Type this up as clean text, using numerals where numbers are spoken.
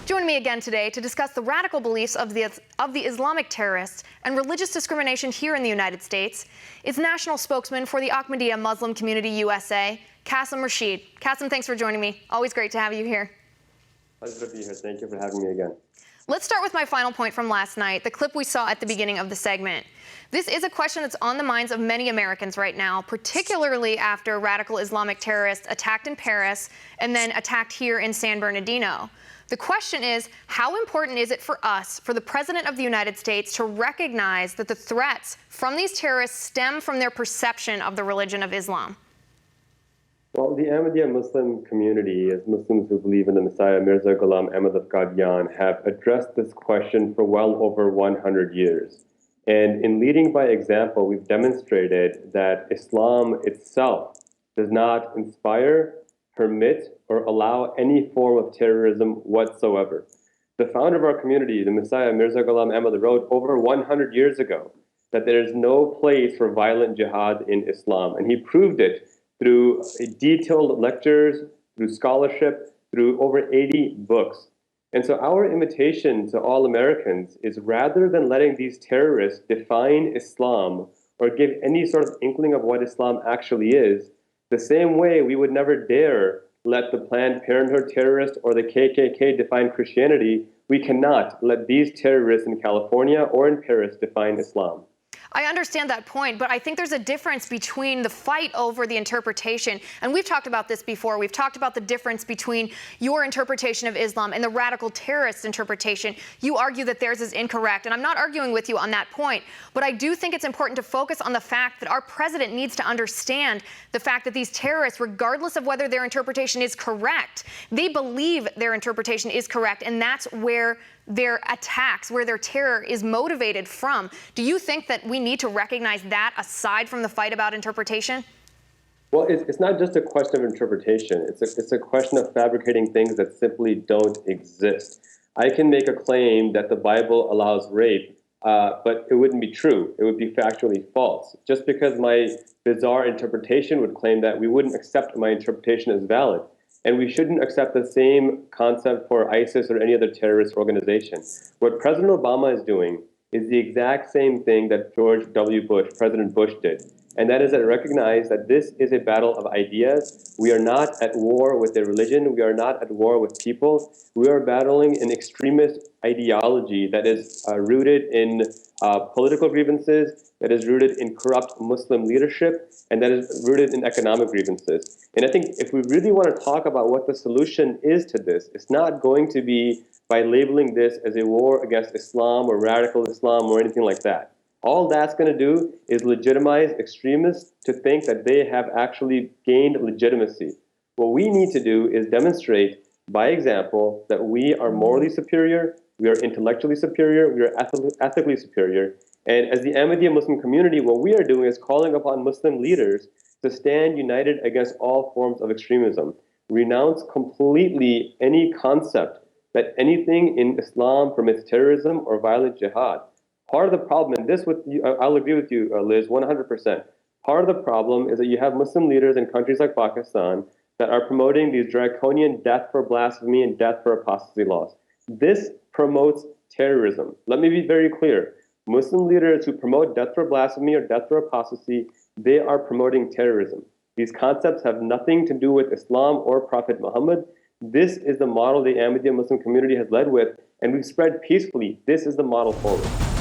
Join me again today to discuss the radical beliefs of the Islamic terrorists and religious discrimination here in the United States is national spokesman for the Ahmadiyya Muslim Community USA, Qasim Rashid. Qasim, thanks for joining me. Always great to have you here. Pleasure to be here. Thank you for having me again. Let's start with my final point from last night, the clip we saw at the beginning of the segment. This is a question that's on the minds of many Americans right now, particularly after radical Islamic terrorists attacked in Paris and then attacked here in San Bernardino. The question is, how important is it for us, for the President of the United States, to recognize that the threats from these terrorists stem from their perception of the religion of Islam? Well, the Ahmadiyya Muslim community, as Muslims who believe in the Messiah, Mirza Ghulam Ahmad of Qadian, have addressed this question for well over 100 years. And in leading by example, we've demonstrated that Islam itself does not inspire, permit, or allow any form of terrorism whatsoever. The founder of our community, the Messiah, Mirza Ghulam Ahmad, wrote over 100 years ago that there is no place for violent jihad in Islam. And he proved it through detailed lectures, through scholarship, through over 80 books. And so our invitation to all Americans is, rather than letting these terrorists define Islam or give any sort of inkling of what Islam actually is, the same way we would never dare let the Planned Parenthood terrorists or the KKK define Christianity, we cannot let these terrorists in California or in Paris define Islam. I understand that point, but I think there's a difference between the fight over the interpretation, and we've talked about this before. We've talked about the difference between your interpretation of Islam and the radical terrorist interpretation. You argue that theirs is incorrect, and I'm not arguing with you on that point, but I do think it's important to focus on the fact that our president needs to understand the fact that these terrorists, regardless of whether their interpretation is correct, they believe their interpretation is correct, and that's where their attacks, where their terror is motivated from. Do you think that we need to recognize that aside from the fight about interpretation? Well, it's not just a question of interpretation. It's a question of fabricating things that simply don't exist. I can make a claim that the Bible allows rape, but it wouldn't be true. It would be factually false. Just because my bizarre interpretation would claim that, we wouldn't accept my interpretation as valid. And we shouldn't accept the same concept for ISIS or any other terrorist organization. What President Obama is doing is the exact same thing that George W. Bush, President Bush, did. And that is to recognize that this is a battle of ideas. We are not at war with a religion. We are not at war with people. We are battling an extremist ideology that is rooted in political grievances, that is rooted in corrupt Muslim leadership, and that is rooted in economic grievances. And I think if we really want to talk about what the solution is to this, it's not going to be by labeling this as a war against Islam or radical Islam or anything like that. All that's going to do is legitimize extremists to think that they have actually gained legitimacy. What we need to do is demonstrate by example that we are morally superior, we are intellectually superior, we are ethically superior. And as the Ahmadiyya Muslim community, what we are doing is calling upon Muslim leaders to stand united against all forms of extremism, renounce completely any concept that anything in Islam permits terrorism or violent jihad. Part of the problem, and this I'll agree with you, Liz, 100%. Part of the problem is that you have Muslim leaders in countries like Pakistan that are promoting these draconian death for blasphemy and death for apostasy laws. This promotes terrorism. Let me be very clear. Muslim leaders who promote death for blasphemy or death for apostasy, they are promoting terrorism. These concepts have nothing to do with Islam or Prophet Muhammad. This is the model the Ahmadiyya Muslim community has led with, and we've spread peacefully. This is the model forward.